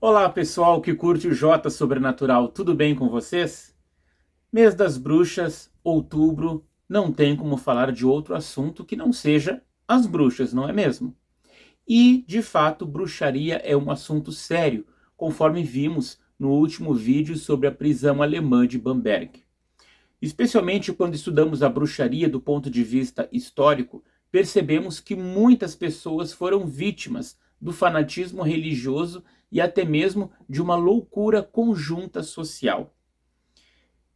Olá pessoal que curte o Jota Sobrenatural, tudo bem com vocês? Mês das bruxas, outubro, não tem como falar de outro assunto que não seja as bruxas, não é mesmo? E, de fato, bruxaria é um assunto sério, conforme vimos no último vídeo sobre a prisão alemã de Bamberg. Especialmente quando estudamos a bruxaria do ponto de vista histórico, percebemos que muitas pessoas foram vítimas do fanatismo religioso e até mesmo de uma loucura conjunta social.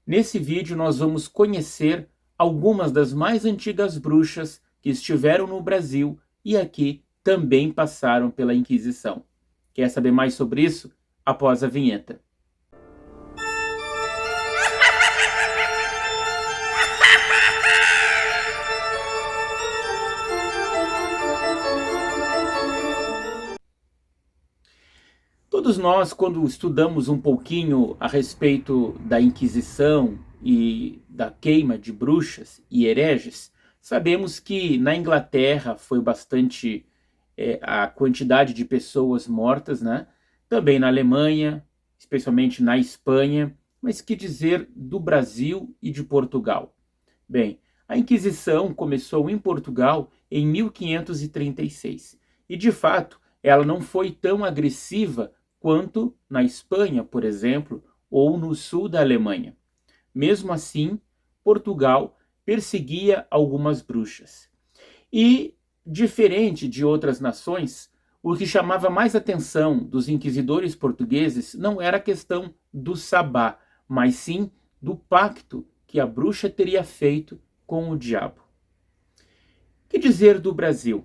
Nesse vídeo nós vamos conhecer algumas das mais antigas bruxas que estiveram no Brasil e aqui também passaram pela Inquisição. Quer saber mais sobre isso? Após a vinheta. Todos nós, quando estudamos um pouquinho a respeito da Inquisição e da queima de bruxas e hereges, sabemos que na Inglaterra foi bastante a quantidade de pessoas mortas, né? Também na Alemanha, especialmente na Espanha, mas que dizer do Brasil e de Portugal? Bem, a Inquisição começou em Portugal em 1536 e, de fato, ela não foi tão agressiva quanto na Espanha, por exemplo, ou no sul da Alemanha. Mesmo assim, Portugal perseguia algumas bruxas. E, diferente de outras nações, o que chamava mais atenção dos inquisidores portugueses não era a questão do sabá, mas sim do pacto que a bruxa teria feito com o diabo. Que dizer do Brasil?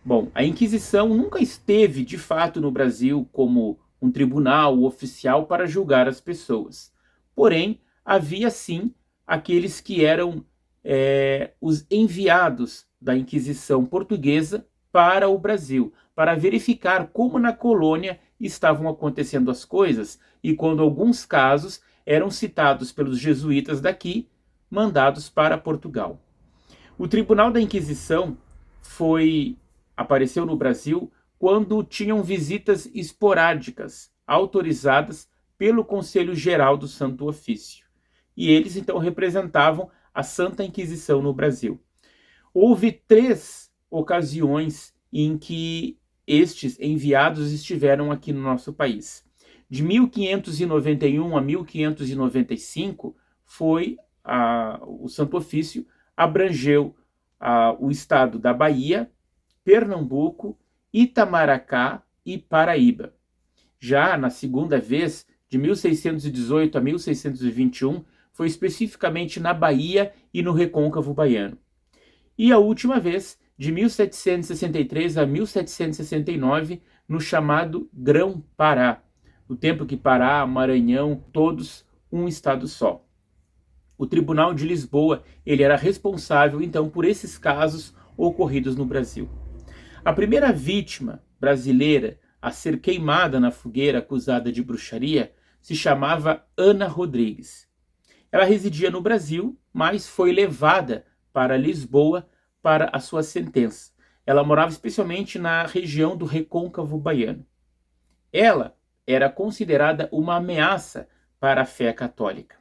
Bom, a Inquisição nunca esteve de fato no Brasil como um tribunal oficial para julgar as pessoas. Porém, havia sim aqueles que eram os enviados da Inquisição portuguesa para o Brasil, para verificar como na colônia estavam acontecendo as coisas e quando alguns casos eram citados pelos jesuítas daqui, mandados para Portugal. O Tribunal da Inquisição apareceu no Brasil quando tinham visitas esporádicas autorizadas pelo Conselho Geral do Santo Ofício. E eles então representavam a Santa Inquisição no Brasil. Houve 3 ocasiões em que estes enviados estiveram aqui no nosso país. De 1591 a 1595 o Santo Ofício abrangeu o estado da Bahia, Pernambuco, Itamaracá e Paraíba. Já na segunda vez, de 1618 a 1621, foi especificamente na Bahia e no Recôncavo Baiano. E a última vez, de 1763 a 1769, no chamado Grão-Pará, no tempo que Pará, Maranhão, todos um estado só. O Tribunal de Lisboa ele era responsável, então, por esses casos ocorridos no Brasil. A primeira vítima brasileira a ser queimada na fogueira acusada de bruxaria se chamava Ana Rodrigues. Ela residia no Brasil, mas foi levada para Lisboa para a sua sentença. Ela morava especialmente na região do Recôncavo Baiano. Ela era considerada uma ameaça para a fé católica.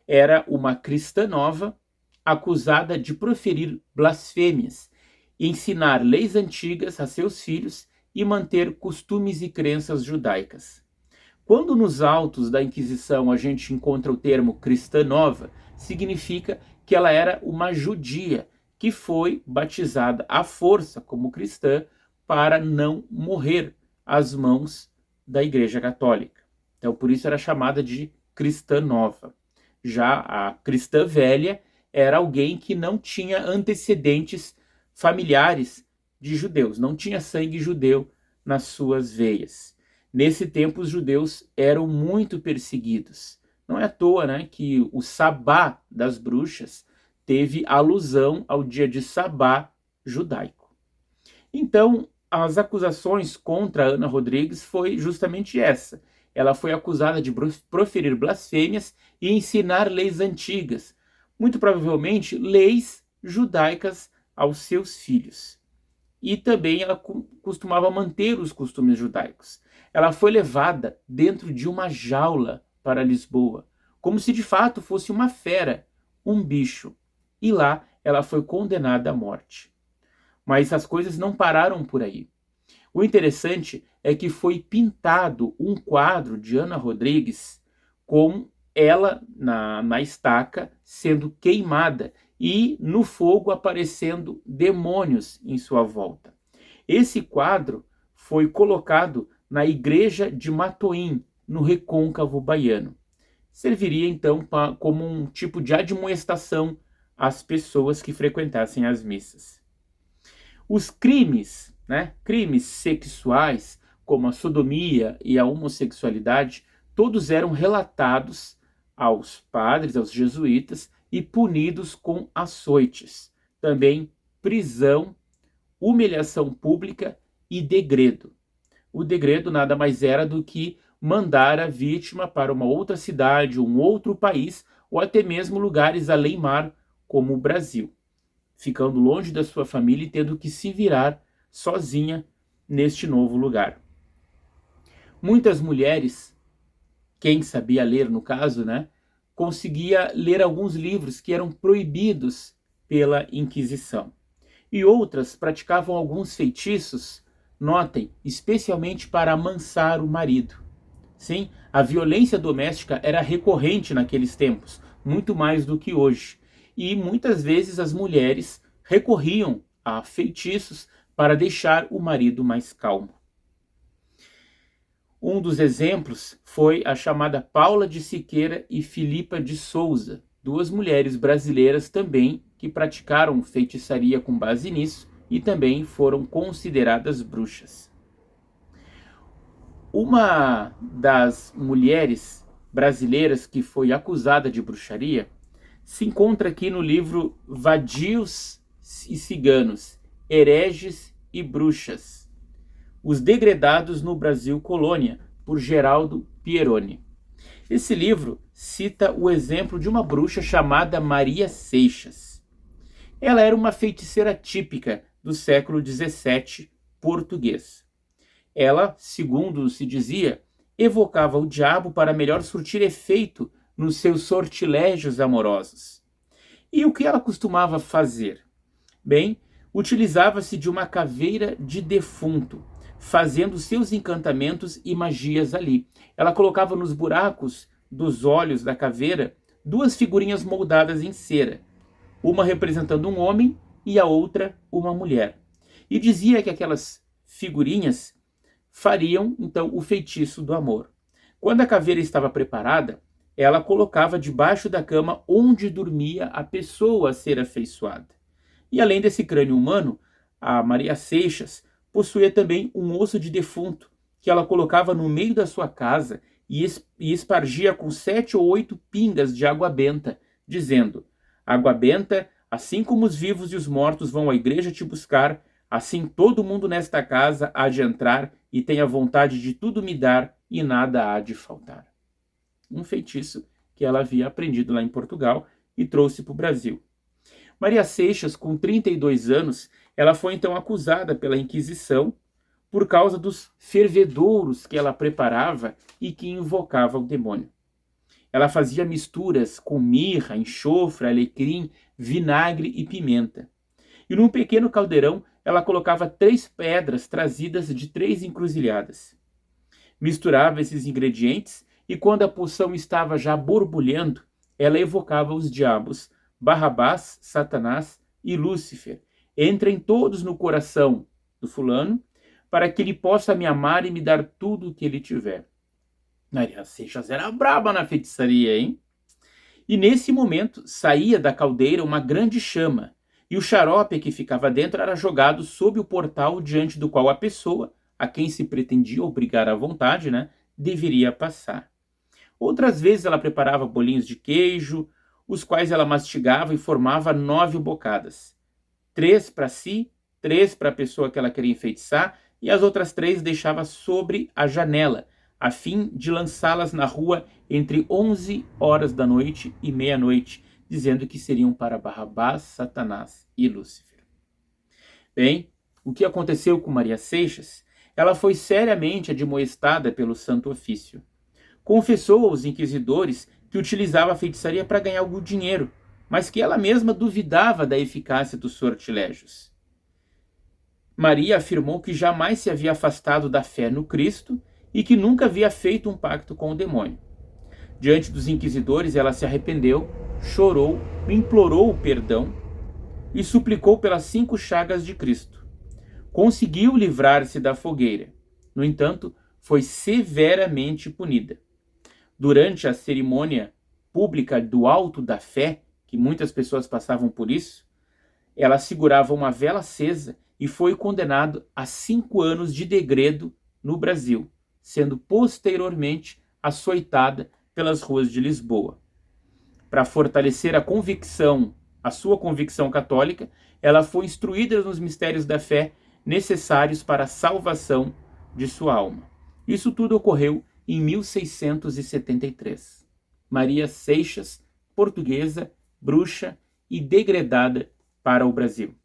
Era uma cristã nova, acusada de proferir blasfêmias, ensinar leis antigas a seus filhos e manter costumes e crenças judaicas. Quando nos autos da Inquisição a gente encontra o termo cristã nova, significa que ela era uma judia que foi batizada à força como cristã para não morrer às mãos da Igreja Católica. Então, por isso era chamada de cristã nova. Já a cristã velha era alguém que não tinha antecedentes familiares de judeus, não tinha sangue judeu nas suas veias. Nesse tempo, os judeus eram muito perseguidos. Não é à toa, né, que o sabá das bruxas teve alusão ao dia de sabá judaico. Então, as acusações contra Ana Rodrigues foi justamente essa. Ela foi acusada de proferir blasfêmias e ensinar leis antigas, muito provavelmente leis judaicas aos seus filhos. e também ela costumava manter os costumes judaicos. Ela foi levada dentro de uma jaula para Lisboa, como se de fato fosse uma fera, um bicho, e lá ela foi condenada à morte. Mas as coisas não pararam por aí. O interessante é que foi pintado um quadro de Ana Rodrigues com ela na estaca sendo queimada e no fogo aparecendo demônios em sua volta. Esse quadro foi colocado na igreja de Matoim, no Recôncavo Baiano. Serviria então como um tipo de admoestação às pessoas que frequentassem as missas. Os crimes, né, crimes sexuais, como a sodomia e a homossexualidade, todos eram relatados aos padres, aos jesuítas, e punidos com açoites. Também prisão, humilhação pública e degredo. O degredo nada mais era do que mandar a vítima para uma outra cidade, um outro país, ou até mesmo lugares além mar, como o Brasil, ficando longe da sua família e tendo que se virar sozinha neste novo lugar. Muitas mulheres, quem sabia ler no caso, né, conseguia ler alguns livros que eram proibidos pela Inquisição. E outras praticavam alguns feitiços, notem, especialmente para amansar o marido. Sim, a violência doméstica era recorrente naqueles tempos, muito mais do que hoje. E muitas vezes as mulheres recorriam a feitiços para deixar o marido mais calmo. Um dos exemplos foi a chamada Paula de Siqueira e Filipa de Souza, duas mulheres brasileiras também que praticaram feitiçaria com base nisso e também foram consideradas bruxas. Uma das mulheres brasileiras que foi acusada de bruxaria se encontra aqui no livro Vadios e Ciganos, Hereges e Bruxas, Os Degredados no Brasil Colônia, por Geraldo Pieroni. Esse livro cita o exemplo de uma bruxa chamada Maria Seixas. Ela era uma feiticeira típica do século XVII português. Ela, segundo se dizia, evocava o diabo para melhor surtir efeito nos seus sortilégios amorosos. E o que ela costumava fazer? Bem, utilizava-se de uma caveira de defunto, fazendo seus encantamentos e magias ali. Ela colocava nos buracos dos olhos da caveira duas figurinhas moldadas em cera, uma representando um homem e a outra uma mulher. E dizia que aquelas figurinhas fariam então o feitiço do amor. Quando a caveira estava preparada, ela colocava debaixo da cama onde dormia a pessoa a ser afeiçoada. E além desse crânio humano, a Maria Seixas possuía também um osso de defunto que ela colocava no meio da sua casa e espargia com 7 ou 8 pingas de água benta, dizendo: água benta, assim como os vivos e os mortos vão à igreja te buscar, assim todo mundo nesta casa há de entrar e tem a vontade de tudo me dar e nada há de faltar. Um feitiço que ela havia aprendido lá em Portugal e trouxe para o Brasil. Maria Seixas, com 32 anos, ela foi então acusada pela Inquisição por causa dos fervedouros que ela preparava e que invocava o demônio. Ela fazia misturas com mirra, enxofre, alecrim, vinagre e pimenta. E num pequeno caldeirão ela colocava 3 pedras trazidas de 3 encruzilhadas. Misturava esses ingredientes e quando a poção estava já borbulhando, ela evocava os diabos, Barrabás, Satanás e Lúcifer. Entrem todos no coração do fulano, para que ele possa me amar e me dar tudo o que ele tiver. Maria Seixas era braba na feitiçaria, hein? E nesse momento saía da caldeira uma grande chama, e o xarope que ficava dentro era jogado sob o portal diante do qual a pessoa, a quem se pretendia obrigar à vontade, né, deveria passar. Outras vezes ela preparava bolinhos de queijo, os quais ela mastigava e formava 9 bocadas. 3 para si, 3 para a pessoa que ela queria enfeitiçar, e as outras 3 deixava sobre a janela, a fim de lançá-las na rua entre 11 horas da noite e meia-noite, dizendo que seriam para Barrabás, Satanás e Lúcifer. Bem, o que aconteceu com Maria Seixas, ela foi seriamente admoestada pelo Santo Ofício. Confessou aos inquisidores que utilizava a feitiçaria para ganhar algum dinheiro, mas que ela mesma duvidava da eficácia dos sortilégios. Maria afirmou que jamais se havia afastado da fé no Cristo e que nunca havia feito um pacto com o demônio. Diante dos inquisidores, ela se arrependeu, chorou, implorou o perdão e suplicou pelas 5 chagas de Cristo. Conseguiu livrar-se da fogueira. No entanto, foi severamente punida. Durante a cerimônia pública do Alto da Fé, que muitas pessoas passavam por isso, ela segurava uma vela acesa e foi condenado a 5 anos de degredo no Brasil, sendo posteriormente açoitada pelas ruas de Lisboa. Para fortalecer a sua convicção católica, ela foi instruída nos mistérios da fé necessários para a salvação de sua alma. Isso tudo ocorreu em 1673. Maria Seixas, portuguesa, bruxa e degredada para o Brasil.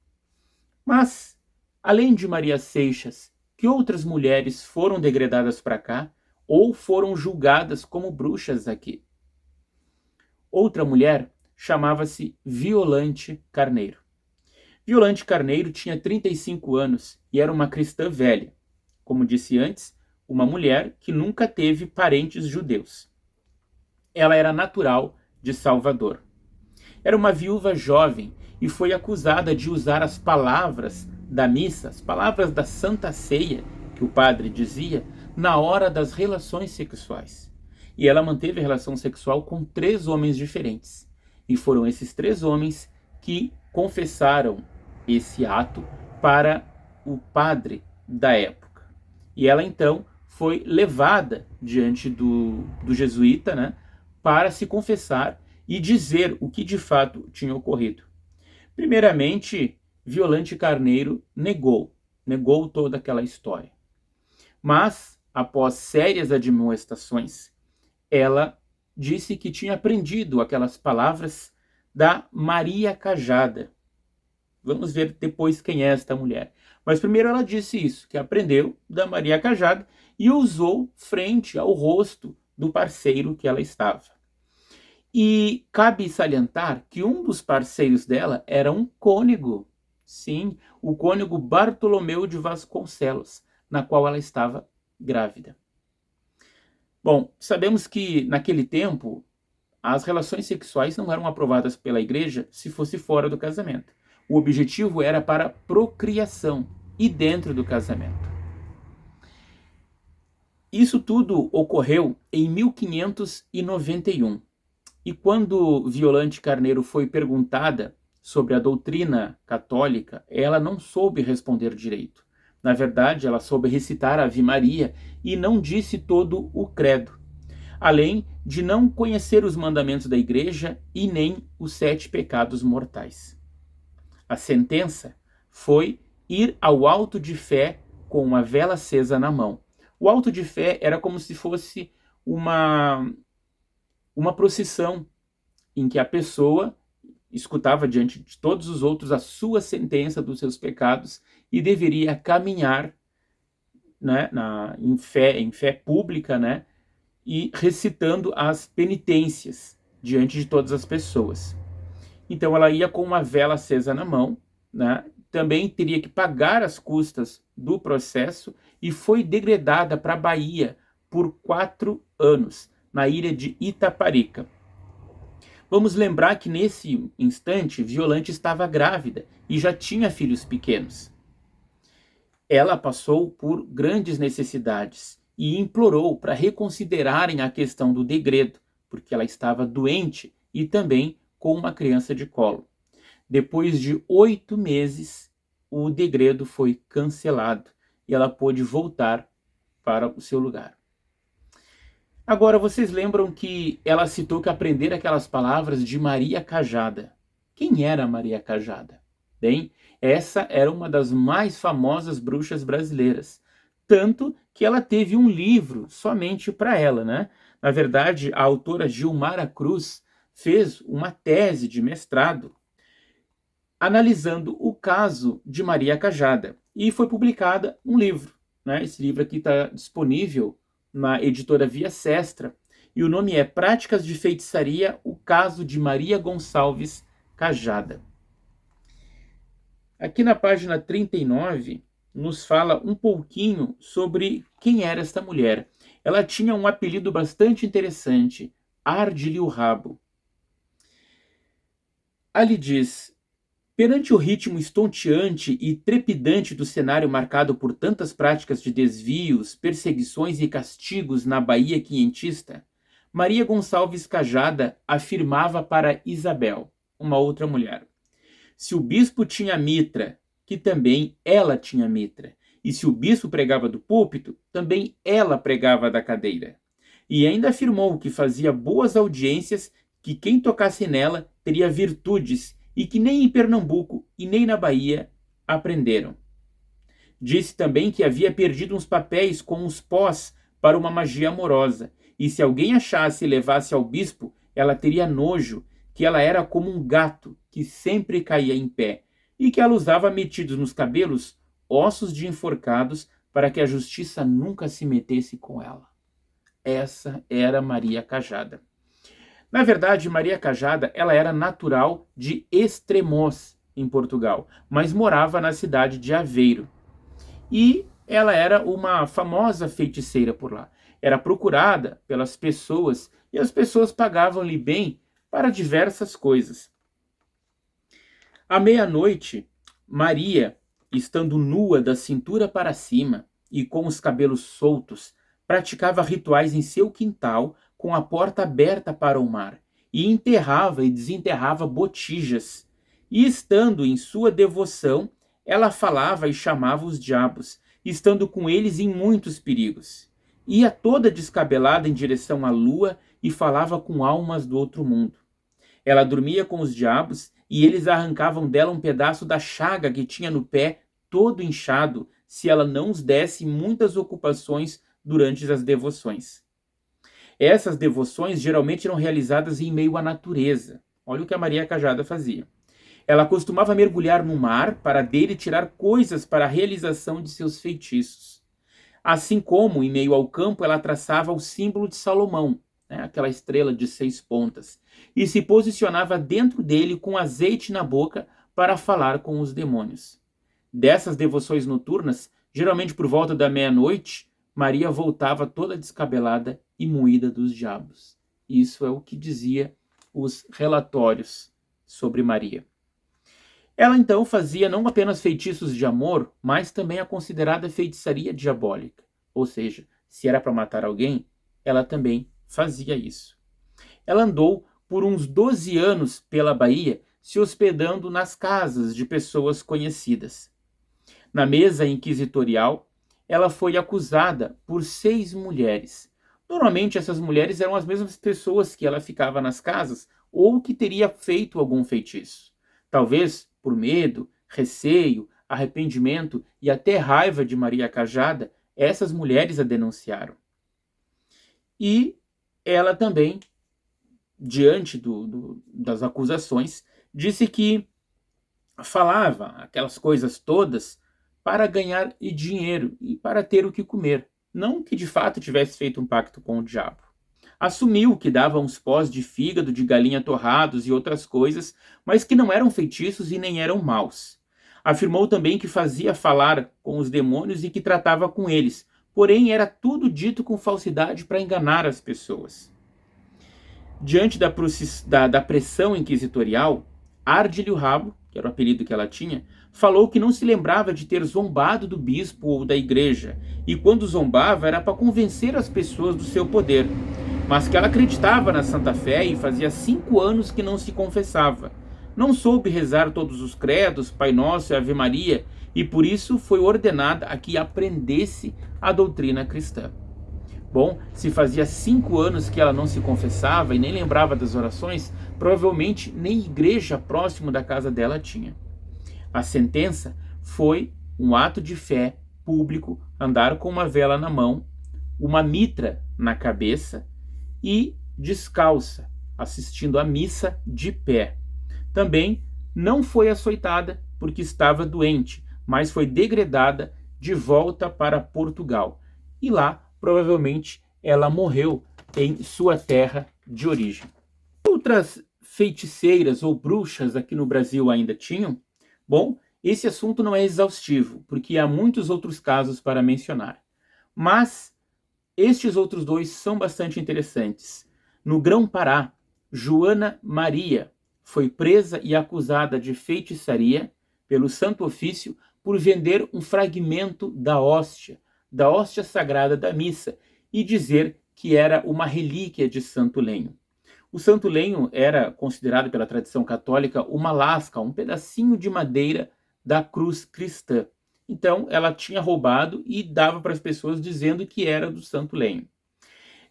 Mas, além de Maria Seixas, que outras mulheres foram degredadas para cá ou foram julgadas como bruxas aqui? Outra mulher chamava-se Violante Carneiro. Violante Carneiro tinha 35 anos e era uma cristã velha. Como disse antes, uma mulher que nunca teve parentes judeus. Ela era natural de Salvador. Era uma viúva jovem e foi acusada de usar as palavras da missa, as palavras da Santa Ceia, que o padre dizia, na hora das relações sexuais. E ela manteve relação sexual com 3 homens diferentes. E foram esses 3 homens que confessaram esse ato para o padre da época. E ela então foi levada diante do jesuíta, né, para se confessar e dizer o que de fato tinha ocorrido. Primeiramente, Violante Carneiro negou toda aquela história. Mas, após sérias admoestações, ela disse que tinha aprendido aquelas palavras da Maria Cajada. Vamos ver depois quem é esta mulher. Mas primeiro ela disse isso, que aprendeu da Maria Cajada e usou frente ao rosto do parceiro que ela estava. E cabe salientar que um dos parceiros dela era um cônego. Sim, o cônego Bartolomeu de Vasconcelos, na qual ela estava grávida. Bom, sabemos que naquele tempo as relações sexuais não eram aprovadas pela igreja se fosse fora do casamento. O objetivo era para procriação e dentro do casamento. Isso tudo ocorreu em 1591. E quando Violante Carneiro foi perguntada sobre a doutrina católica, ela não soube responder direito. Na verdade, ela soube recitar a Ave Maria e não disse todo o credo, além de não conhecer os mandamentos da igreja e nem os 7 pecados mortais. A sentença foi ir ao auto de fé com uma vela acesa na mão. O auto de fé era como se fosse uma procissão em que a pessoa escutava diante de todos os outros a sua sentença dos seus pecados e deveria caminhar, né, em fé pública, né, e recitando as penitências diante de todas as pessoas. Então ela ia com uma vela acesa na mão, né, também teria que pagar as custas do processo e foi degredada para a Bahia por 4 anos, na ilha de Itaparica. Vamos lembrar que nesse instante Violante estava grávida e já tinha filhos pequenos. Ela passou por grandes necessidades e implorou para reconsiderarem a questão do degredo, porque ela estava doente e também com uma criança de colo. Depois de 8 meses, o degredo foi cancelado e ela pôde voltar para o seu lugar. Agora, vocês lembram que ela citou que aprender aquelas palavras de Maria Cajada. Quem era Maria Cajada? Bem, essa era uma das mais famosas bruxas brasileiras. Tanto que ela teve um livro somente para ela, né? Na verdade, a autora Gilmara Cruz fez uma tese de mestrado analisando o caso de Maria Cajada. E foi publicado um livro, né? Esse livro aqui está disponível na editora Via Sestra, e o nome é Práticas de Feitiçaria, o caso de Maria Gonçalves Cajada. Aqui na página 39, nos fala um pouquinho sobre quem era esta mulher. Ela tinha um apelido bastante interessante, Arde-lhe o Rabo. Ali diz: perante o ritmo estonteante e trepidante do cenário marcado por tantas práticas de desvios, perseguições e castigos na Bahia quinhentista, Maria Gonçalves Cajada afirmava para Isabel, uma outra mulher: se o bispo tinha mitra, que também ela tinha mitra, e se o bispo pregava do púlpito, também ela pregava da cadeira. E ainda afirmou que fazia boas audiências, que quem tocasse nela teria virtudes, e que nem em Pernambuco e nem na Bahia aprenderam. Disse também que havia perdido uns papéis com os pós para uma magia amorosa, e se alguém achasse e levasse ao bispo, ela teria nojo, que ela era como um gato que sempre caía em pé, e que ela usava metidos nos cabelos ossos de enforcados para que a justiça nunca se metesse com ela. Essa era Maria Cajada. Na verdade, Maria Cajada, ela era natural de Estremoz, em Portugal, mas morava na cidade de Aveiro. E ela era uma famosa feiticeira por lá. Era procurada pelas pessoas e as pessoas pagavam-lhe bem para diversas coisas. À meia-noite, Maria, estando nua da cintura para cima e com os cabelos soltos, praticava rituais em seu quintal com a porta aberta para o mar, e enterrava e desenterrava botijas. E estando em sua devoção, ela falava e chamava os diabos, estando com eles em muitos perigos. Ia toda descabelada em direção à lua e falava com almas do outro mundo. Ela dormia com os diabos e eles arrancavam dela um pedaço da chaga que tinha no pé, todo inchado, se ela não os desse muitas ocupações durante as devoções. Essas devoções geralmente eram realizadas em meio à natureza. Olha o que a Maria Cajada fazia. Ela costumava mergulhar no mar para dele tirar coisas para a realização de seus feitiços. Assim como, em meio ao campo, ela traçava o símbolo de Salomão, né, aquela estrela de 6 pontas, e se posicionava dentro dele com azeite na boca para falar com os demônios. Dessas devoções noturnas, geralmente por volta da meia-noite, Maria voltava toda descabelada e moída dos diabos. Isso é o que dizia os relatórios sobre Maria. Ela então fazia não apenas feitiços de amor, mas também a considerada feitiçaria diabólica. Ou seja, se era para matar alguém, ela também fazia isso. Ela andou por uns 12 anos pela Bahia, se hospedando nas casas de pessoas conhecidas. Na mesa inquisitorial, ela foi acusada por 6 mulheres. Normalmente essas mulheres eram as mesmas pessoas que ela ficava nas casas ou que teria feito algum feitiço. Talvez por medo, receio, arrependimento e até raiva de Maria Cajada, essas mulheres a denunciaram. E ela também, diante das acusações, disse que falava aquelas coisas todas para ganhar dinheiro e para ter o que comer, não que de fato tivesse feito um pacto com o diabo. Assumiu que dava uns pós de fígado, de galinha torrados e outras coisas, mas que não eram feitiços e nem eram maus. Afirmou também que fazia falar com os demônios e que tratava com eles, porém era tudo dito com falsidade para enganar as pessoas. Diante da pressão inquisitorial, Arde-lhe o Rabo, que era o apelido que ela tinha, falou que não se lembrava de ter zombado do bispo ou da igreja, e quando zombava era para convencer as pessoas do seu poder, mas que ela acreditava na Santa Fé e fazia 5 anos que não se confessava. Não soube rezar todos os credos, Pai Nosso e Ave Maria, e por isso foi ordenada a que aprendesse a doutrina cristã. Bom, se fazia 5 anos que ela não se confessava e nem lembrava das orações, provavelmente nem igreja próximo da casa dela tinha. A sentença foi um ato de fé público, andar com uma vela na mão, uma mitra na cabeça e descalça, assistindo à missa de pé. Também não foi açoitada porque estava doente, mas foi degredada de volta para Portugal. E lá, provavelmente, ela morreu em sua terra de origem. Outras feiticeiras ou bruxas aqui no Brasil ainda tinham? Bom, esse assunto não é exaustivo, porque há muitos outros casos para mencionar. Mas estes outros dois são bastante interessantes. No Grão-Pará, Joana Maria foi presa e acusada de feitiçaria pelo Santo Ofício por vender um fragmento da hóstia sagrada da missa, e dizer que era uma relíquia de Santo Lenho. O Santo Lenho era considerado pela tradição católica uma lasca, um pedacinho de madeira da cruz cristã. Então, ela tinha roubado e dava para as pessoas dizendo que era do Santo Lenho.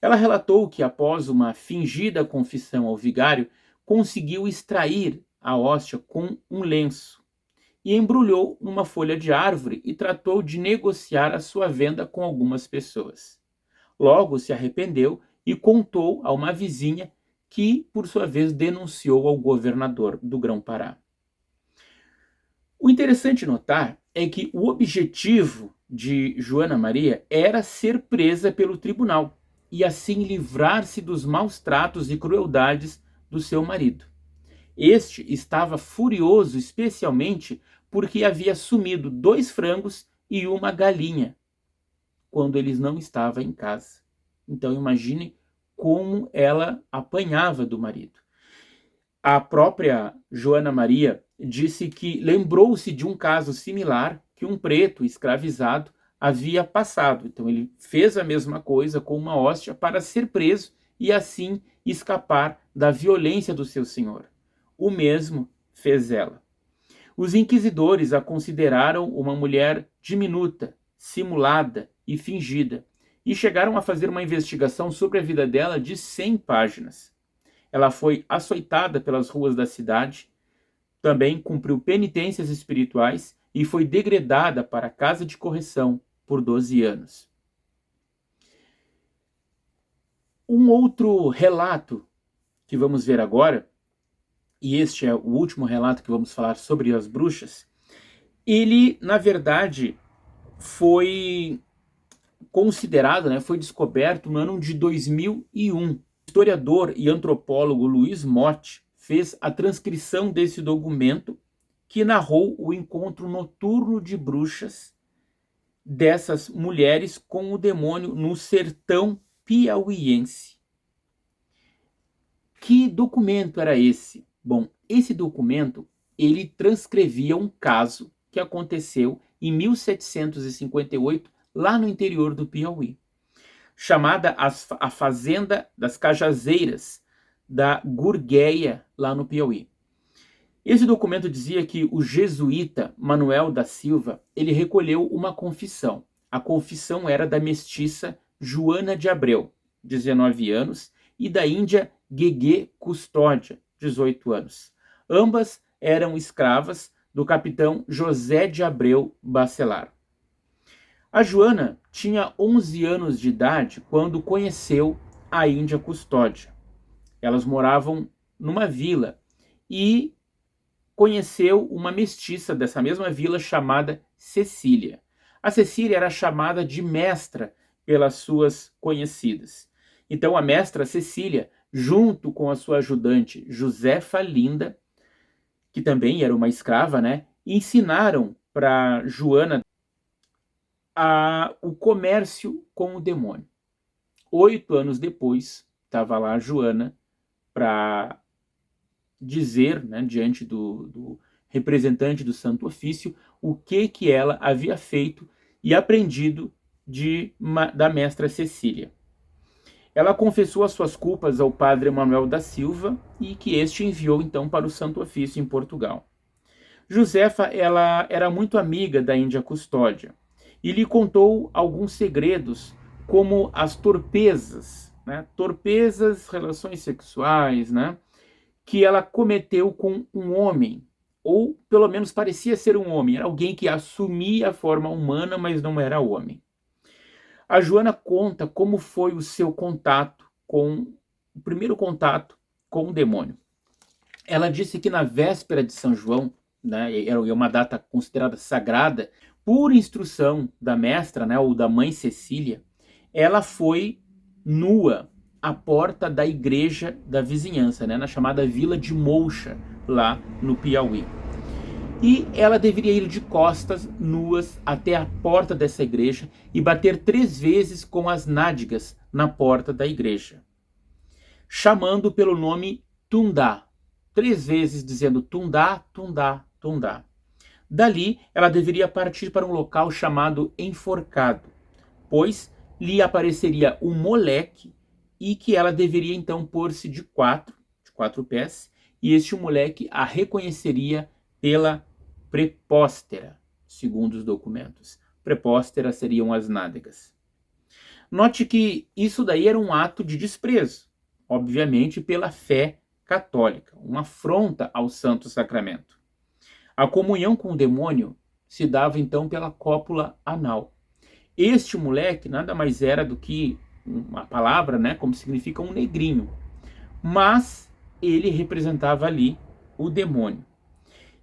Ela relatou que, após uma fingida confissão ao vigário, conseguiu extrair a hóstia com um lenço e embrulhou numa folha de árvore e tratou de negociar a sua venda com algumas pessoas. Logo se arrependeu e contou a uma vizinha que, por sua vez, denunciou ao governador do Grão-Pará. O interessante notar é que o objetivo de Joana Maria era ser presa pelo tribunal e assim livrar-se dos maus tratos e crueldades do seu marido. Este estava furioso, especialmente porque havia sumido 2 frangos e uma galinha quando eles não estavam em casa. Então imagine como ela apanhava do marido. A própria Joana Maria disse que lembrou-se de um caso similar que um preto escravizado havia passado. Então ele fez a mesma coisa com uma hóstia para ser preso e assim escapar da violência do seu senhor. O mesmo fez ela. Os inquisidores a consideraram uma mulher diminuta, simulada e fingida, e chegaram a fazer uma investigação sobre a vida dela de 100 páginas. Ela foi açoitada pelas ruas da cidade, também cumpriu penitências espirituais e foi degredada para a casa de correção por 12 anos. Um outro relato que vamos ver agora, e este é o último relato que vamos falar sobre as bruxas, ele, na verdade, foi considerado, foi descoberto no ano de 2001. O historiador e antropólogo Luiz Motti fez a transcrição desse documento que narrou o encontro noturno de bruxas dessas mulheres com o demônio no sertão piauiense. Que documento era esse? Bom, esse documento ele transcrevia um caso que aconteceu em 1758 lá no interior do Piauí, chamada a Fazenda das Cajazeiras da Gurgueia, lá no Piauí. Esse documento dizia que o jesuíta Manuel da Silva ele recolheu uma confissão. A confissão era da mestiça Joana de Abreu, 19 anos, e da índia Gueguê Custódia, 18 anos. Ambas eram escravas do capitão José de Abreu Bacelar. A Joana tinha 11 anos de idade quando conheceu a índia Custódia. Elas moravam numa vila e conheceu uma mestiça dessa mesma vila chamada Cecília. A Cecília era chamada de mestra pelas suas conhecidas. Então a mestra Cecília, junto com a sua ajudante Josefa Linda, que também era uma escrava, ensinaram para Joana o comércio com o demônio. 8 anos depois, estava lá a Joana para dizer, diante do representante do Santo Ofício, o que ela havia feito e aprendido da mestra Cecília. Ela confessou as suas culpas ao padre Manuel da Silva e que este enviou então para o Santo Ofício em Portugal. Josefa ela era muito amiga da índia Custódia e lhe contou alguns segredos, como as torpezas, relações sexuais, que ela cometeu com um homem, ou pelo menos parecia ser um homem, era alguém que assumia a forma humana, mas não era homem. A Joana conta como foi o seu o primeiro contato com o demônio. Ela disse que na véspera de São João, né, é uma data considerada sagrada, por instrução da mestra, né, ou da mãe Cecília, ela foi nua à porta da igreja da vizinhança, né, na chamada Vila de Mouxa, lá no Piauí. E ela deveria ir de costas, nuas, até a porta dessa igreja e bater 3 vezes com as nádegas na porta da igreja, chamando pelo nome Tundá, 3 vezes dizendo Tundá, Tundá, Tundá. Dali, ela deveria partir para um local chamado Enforcado, pois lhe apareceria um moleque e que ela deveria então pôr-se de quatro pés, e este moleque a reconheceria pela prepóstera, segundo os documentos. Prepóstera seriam as nádegas. Note que isso daí era um ato de desprezo, obviamente pela fé católica, uma afronta ao Santo Sacramento. A comunhão com o demônio se dava então pela cópula anal. Este moleque nada mais era do que uma palavra, né, como significa um negrinho, mas ele representava ali o demônio.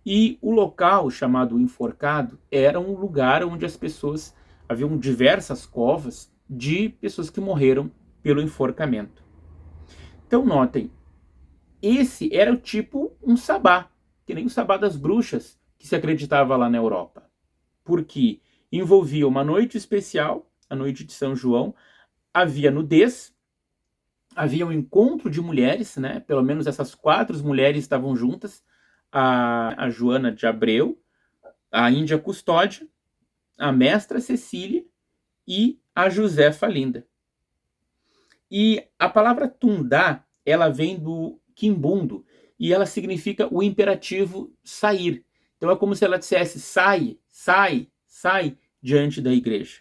E o local chamado Enforcado era um lugar onde as pessoas, haviam diversas covas de pessoas que morreram pelo enforcamento. Então notem, esse era o tipo um sabá, que nem o sabá das bruxas que se acreditava lá na Europa, porque envolvia uma noite especial, a noite de São João, havia nudez, havia um encontro de mulheres, né? Pelo menos essas 4 mulheres estavam juntas, a Joana de Abreu, a Índia Custódia, a Mestra Cecília e a Josefa Linda. E a palavra Tundá, ela vem do quimbundo e ela significa o imperativo sair. Então é como se ela dissesse sai, sai, sai diante da igreja.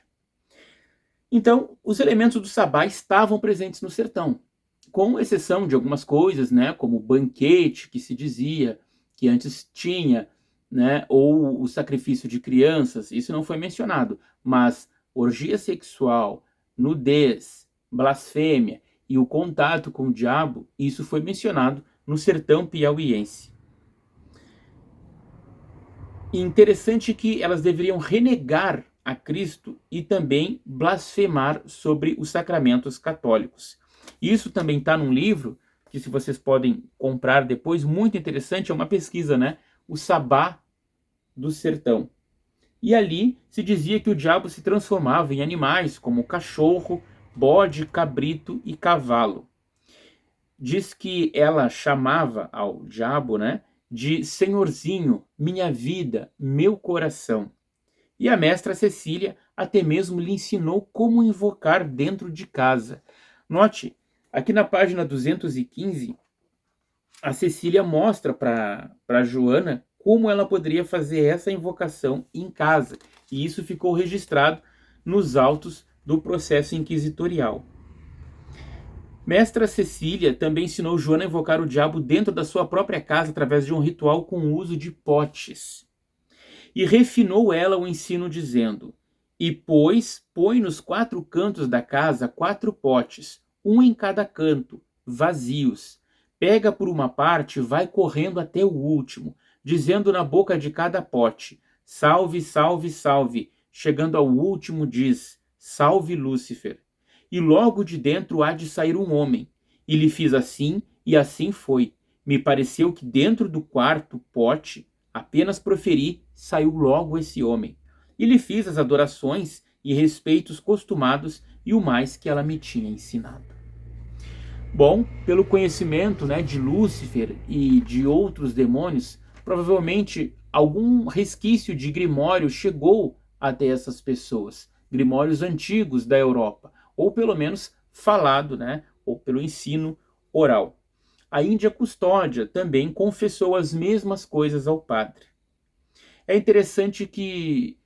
Então, os elementos do sabá estavam presentes no sertão, com exceção de algumas coisas, né, como o banquete que se dizia que antes tinha, né, ou o sacrifício de crianças, isso não foi mencionado, mas orgia sexual, nudez, blasfêmia e o contato com o diabo, isso foi mencionado no sertão piauiense. E interessante que elas deveriam renegar a Cristo e também blasfemar sobre os sacramentos católicos. Isso também está num livro que, se vocês podem comprar depois, muito interessante, é uma pesquisa, né? O Sabá do Sertão. E ali se dizia que o diabo se transformava em animais como cachorro, bode, cabrito e cavalo. Diz que ela chamava ao diabo, né, de senhorzinho, minha vida, meu coração. E a mestra Cecília até mesmo lhe ensinou como invocar dentro de casa. Note, aqui na página 215, a Cecília mostra para Joana como ela poderia fazer essa invocação em casa. E isso ficou registrado nos autos do processo inquisitorial. Mestra Cecília também ensinou Joana a invocar o diabo dentro da sua própria casa através de um ritual com o uso de potes. E refinou ela o ensino dizendo: e pois põe nos 4 cantos da casa 4 potes, um em cada canto, vazios. Pega por uma parte e vai correndo até o último, dizendo na boca de cada pote: salve, salve, salve. Chegando ao último diz: salve Lúcifer. E logo de dentro há de sair um homem. E lhe fiz assim, e assim foi. Me pareceu que dentro do 4º pote, apenas proferi, saiu logo esse homem. E lhe fiz as adorações e respeitos costumados e o mais que ela me tinha ensinado. Bom, pelo conhecimento, né, de Lúcifer e de outros demônios, provavelmente algum resquício de grimório chegou até essas pessoas, grimórios antigos da Europa, ou pelo menos falado, né, ou pelo ensino oral. A Índia Custódia também confessou as mesmas coisas ao padre. É interessante que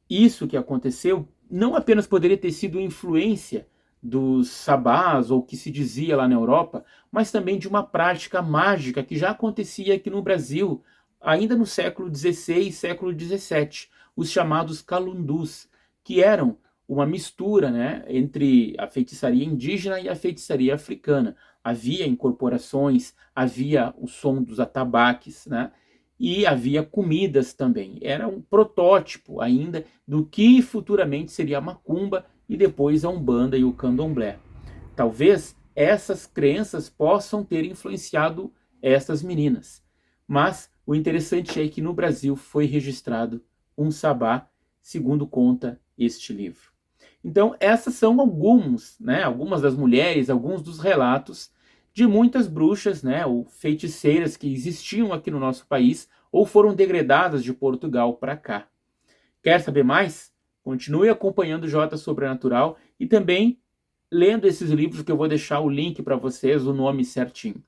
isso que aconteceu não apenas poderia ter sido influência dos sabás ou que se dizia lá na Europa, mas também de uma prática mágica que já acontecia aqui no Brasil, ainda no século XVI e século XVII, os chamados calundus, que eram uma mistura, né, entre a feitiçaria indígena e a feitiçaria africana. Havia incorporações, havia o som dos atabaques, né, e havia comidas também. Era um protótipo ainda do que futuramente seria a macumba e depois a umbanda e o candomblé. Talvez essas crenças possam ter influenciado essas meninas. Mas o interessante é que no Brasil foi registrado um sabá, segundo conta este livro. Então, essas são algumas das mulheres, alguns dos relatos de muitas bruxas, né, ou feiticeiras que existiam aqui no nosso país ou foram degradadas de Portugal para cá. Quer saber mais? Continue acompanhando o Jota Sobrenatural e também lendo esses livros, que eu vou deixar o link para vocês, o nome certinho.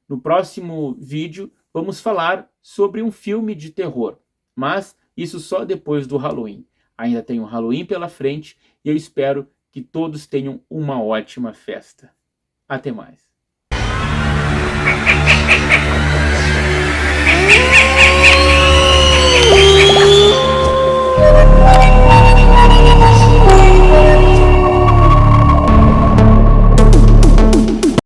No próximo vídeo, vamos falar sobre um filme de terror, mas isso só depois do Halloween. Ainda tem o Halloween pela frente e eu espero que todos tenham uma ótima festa. Até mais.